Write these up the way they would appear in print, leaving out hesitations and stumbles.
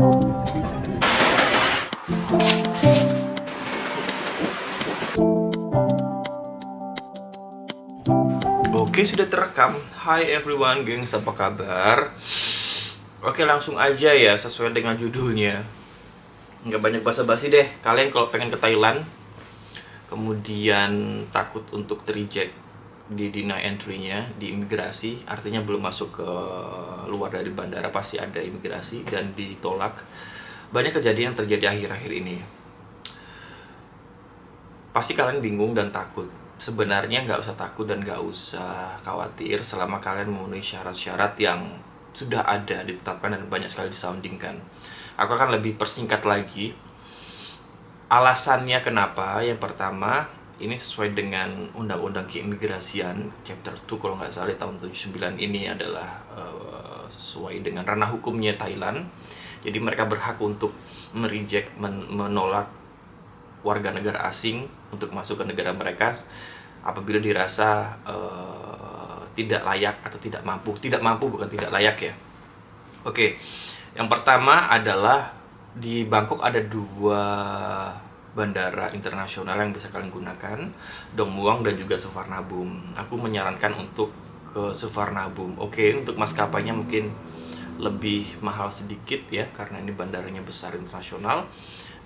Oke, sudah terekam. Hai everyone, gengs, apa kabar? Oke, langsung aja ya, sesuai dengan judulnya. Nggak banyak basa-basi deh. Kalian kalau pengen ke Thailand, kemudian takut untuk tereject di deny entry-nya, di imigrasi, artinya belum masuk ke luar dari bandara, pasti ada imigrasi dan ditolak. Banyak kejadian yang terjadi akhir-akhir ini. Pasti kalian bingung dan takut. Sebenarnya nggak usah takut dan nggak usah khawatir selama kalian memenuhi syarat-syarat yang sudah ada, ditetapkan dan banyak sekali disoundingkan. Aku akan lebih persingkat lagi. Alasannya kenapa? Yang pertama, ini sesuai dengan Undang-Undang Keimigrasian Chapter 2 kalau nggak salah tahun 79 ini adalah sesuai dengan ranah hukumnya Thailand. Jadi mereka berhak untuk menolak warga negara asing untuk masuk ke negara mereka apabila dirasa tidak layak atau tidak mampu. Tidak mampu bukan tidak layak ya. Oke, yang pertama adalah di Bangkok ada dua bandara internasional yang bisa kalian gunakan, Don Mueang dan juga Suvarnabhumi. Aku menyarankan untuk ke Suvarnabhumi. Oke, untuk maskapainya mungkin lebih mahal sedikit ya, karena ini bandaranya besar internasional.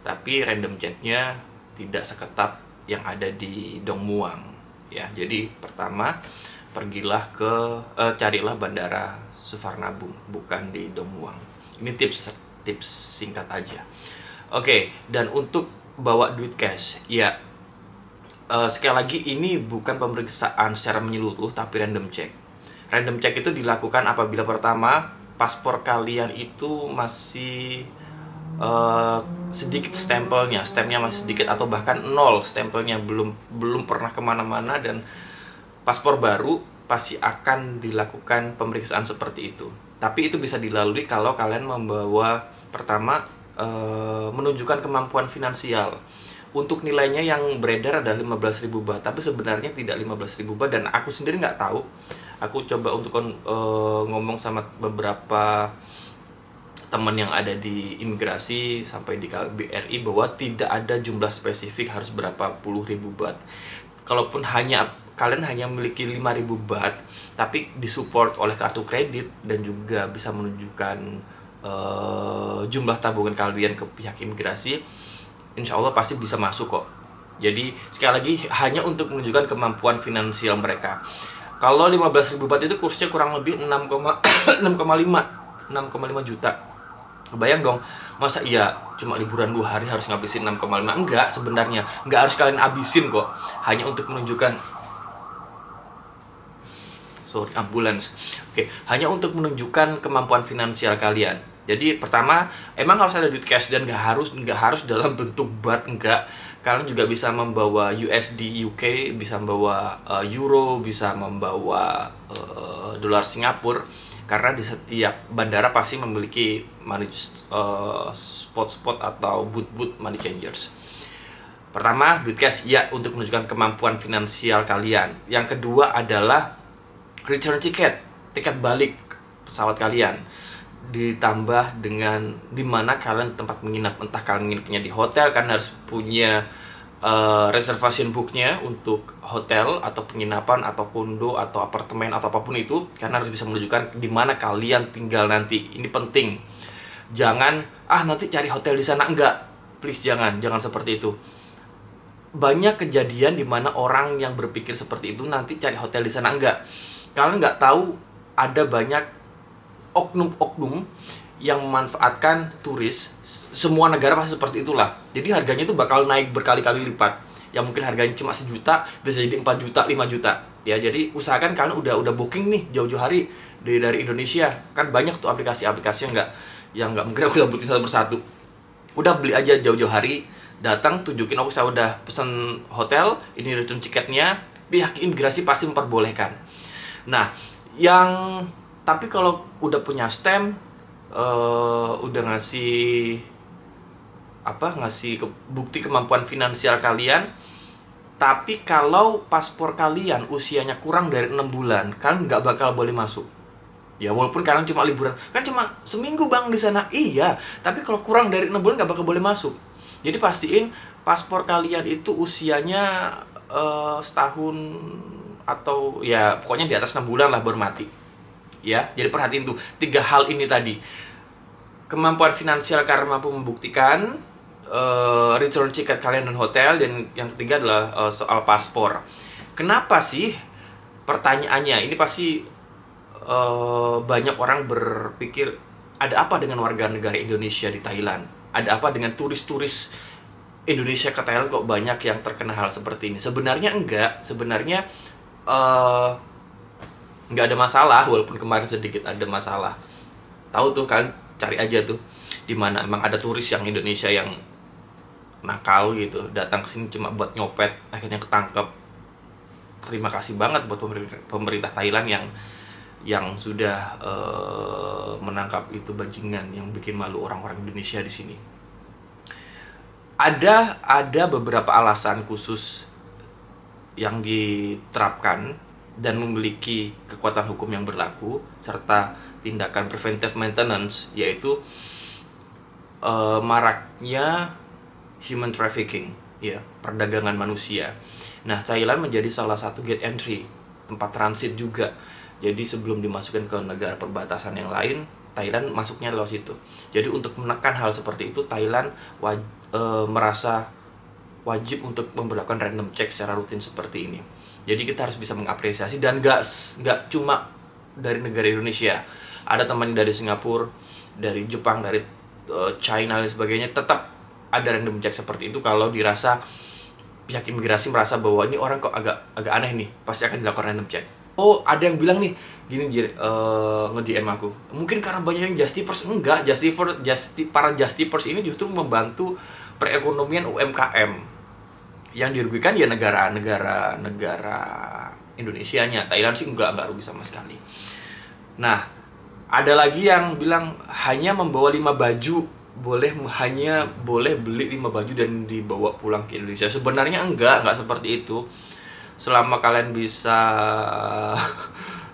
Tapi random check-nya tidak seketat yang ada di Don Mueang ya. Jadi pertama pergilah carilah bandara Suvarnabhumi, bukan di Don Mueang. Ini tips singkat aja. Oke, dan untuk bawa duit cash ya, sekali lagi ini bukan pemeriksaan secara menyeluruh tapi random check. Random check itu dilakukan apabila pertama paspor kalian itu masih sedikit stempelnya masih sedikit atau bahkan nol stempelnya, belum pernah kemana-mana, dan paspor baru pasti akan dilakukan pemeriksaan seperti itu. Tapi itu bisa dilalui kalau kalian membawa pertama menunjukkan kemampuan finansial. Untuk nilainya yang beredar adalah 15.000 baht, tapi sebenarnya tidak 15.000 baht, dan aku sendiri nggak tahu. Aku coba untuk ngomong sama beberapa teman yang ada di imigrasi sampai di KBRI bahwa tidak ada jumlah spesifik harus berapa puluh ribu baht. Kalaupun kalian hanya memiliki 5.000 baht tapi disupport oleh kartu kredit dan juga bisa menunjukkan jumlah tabungan kalian ke pihak imigrasi, insya Allah pasti bisa masuk kok. Jadi sekali lagi hanya untuk menunjukkan kemampuan finansial mereka. Kalau 15.000 baht itu kursnya kurang lebih 6,5 juta. Kebayang dong, masa iya cuma liburan 2 hari harus ngabisin 6,5? Enggak, sebenarnya enggak harus kalian habisin kok. Hanya untuk menunjukkan ambulans. Oke, hanya untuk menunjukkan kemampuan finansial kalian. Jadi pertama emang harus ada duit cash, dan enggak harus dalam bentuk baht, enggak. Kalian juga bisa membawa USD UK, bisa membawa euro, bisa membawa dolar Singapura. Karena di setiap bandara pasti memiliki spot-spot atau booth money changers. Pertama, duit cash ya, untuk menunjukkan kemampuan finansial kalian. Yang kedua adalah return ticket balik pesawat kalian, ditambah dengan dimana kalian tempat menginap. Entah kalian menginapnya di hotel, kan harus punya reservation booknya untuk hotel atau penginapan atau kondo atau apartemen atau apapun itu, karena harus bisa menunjukkan di mana kalian tinggal nanti. Ini penting. Jangan nanti cari hotel di sana, enggak. Please jangan seperti itu. Banyak kejadian di mana orang yang berpikir seperti itu nanti cari hotel di sana, enggak. Kalian nggak tahu ada banyak oknum-oknum yang memanfaatkan turis. Semua negara pasti seperti itulah. Jadi harganya itu bakal naik berkali-kali lipat. Yang mungkin harganya cuma 1 juta bisa jadi 4 juta, 5 juta. Ya, jadi usahakan kalian udah booking nih jauh-jauh hari dari Indonesia. Kan banyak tuh aplikasi-aplikasi yang nggak mungkin aku sebutin satu persatu. Udah beli aja jauh-jauh hari, datang tunjukin aku saya udah pesen hotel, ini return tiketnya, pihak imigrasi pasti memperbolehkan. Nah, tapi kalau udah punya stamp, udah ngasih bukti kemampuan finansial kalian, tapi kalau paspor kalian usianya kurang dari 6 bulan, kalian nggak bakal boleh masuk. Ya walaupun kalian cuma liburan, kan cuma seminggu bang di sana, iya. Tapi kalau kurang dari 6 bulan nggak bakal boleh masuk. Jadi pastiin paspor kalian itu usianya setahun atau ya pokoknya di atas 6 bulan lah baru mati. Ya, jadi perhatiin tuh 3 hal ini tadi. Kemampuan finansial karena mampu membuktikan, return ticket kalian dan hotel, dan yang ketiga adalah soal paspor. Kenapa sih? Pertanyaannya ini pasti banyak orang berpikir, ada apa dengan warga negara Indonesia di Thailand? Ada apa dengan turis-turis Indonesia ke Thailand kok banyak yang terkena hal seperti ini? Sebenarnya enggak, sebenarnya enggak ada masalah, walaupun kemarin sedikit ada masalah. Tahu tuh, kalian cari aja tuh di mana emang ada turis yang Indonesia yang nakal gitu, datang ke sini cuma buat nyopet, akhirnya ketangkep. Terima kasih banget buat pemerintah Thailand yang sudah menangkap itu bajingan yang bikin malu orang-orang Indonesia di sini. Ada beberapa alasan khusus yang diterapkan dan memiliki kekuatan hukum yang berlaku serta tindakan preventive maintenance, yaitu maraknya human trafficking, ya, perdagangan manusia. Nah, Thailand menjadi salah satu gate entry, tempat transit juga. Jadi sebelum dimasukkan ke negara perbatasan yang lain, Thailand masuknya lewat situ. Jadi untuk menekan hal seperti itu, Thailand merasa wajib untuk memperlakukan random check secara rutin seperti ini. Jadi kita harus bisa mengapresiasi, dan nggak cuma dari negara Indonesia. Ada teman dari Singapura, dari Jepang, dari China dan sebagainya, tetap ada random check seperti itu. Kalau dirasa pihak imigrasi merasa bahwa ini orang kok agak aneh nih, pasti akan dilakukan random check. Oh, ada yang bilang nih, gini nge-DM aku, mungkin karena banyak yang justifers. Enggak, para justifers ini justru membantu perekonomian UMKM. Yang dirugikan ya negara Indonesianya. Thailand sih enggak rugi sama sekali. Nah, ada lagi yang bilang hanya membawa 5 baju, hanya boleh beli 5 baju dan dibawa pulang ke Indonesia. Sebenarnya enggak seperti itu. Selama kalian bisa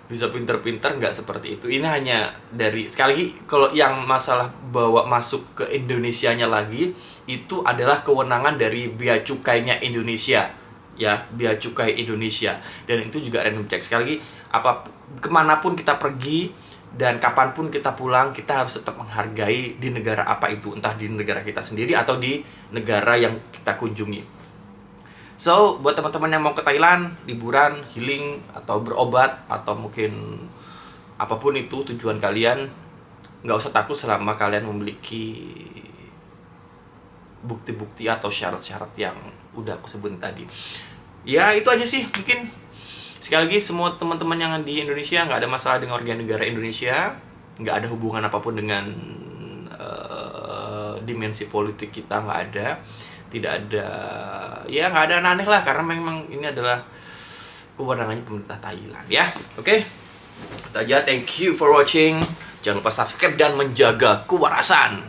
pinter-pinter, nggak seperti itu. Ini hanya dari, sekali lagi, kalau yang masalah bawa masuk ke Indonesianya lagi, itu adalah kewenangan dari Bea Cukainya Indonesia, ya, Bea Cukai Indonesia. Dan itu juga random check. Sekali lagi, kemanapun kita pergi dan kapanpun kita pulang, kita harus tetap menghargai di negara apa itu, entah di negara kita sendiri atau di negara yang kita kunjungi. So, buat teman-teman yang mau ke Thailand, liburan, healing, atau berobat, atau mungkin apapun itu tujuan kalian, nggak usah takut selama kalian memiliki bukti-bukti atau syarat-syarat yang udah aku sebut tadi. Ya, itu aja sih. Mungkin sekali lagi, semua teman-teman yang di Indonesia nggak ada masalah dengan warga negara Indonesia, nggak ada hubungan apapun dengan dimensi politik kita, nggak ada. Tidak ada, ya nggak ada aneh lah, karena memang ini adalah kewenangannya pemerintah Thailand, ya. Oke, itu aja. Thank you for watching. Jangan lupa subscribe dan menjaga kewarasan.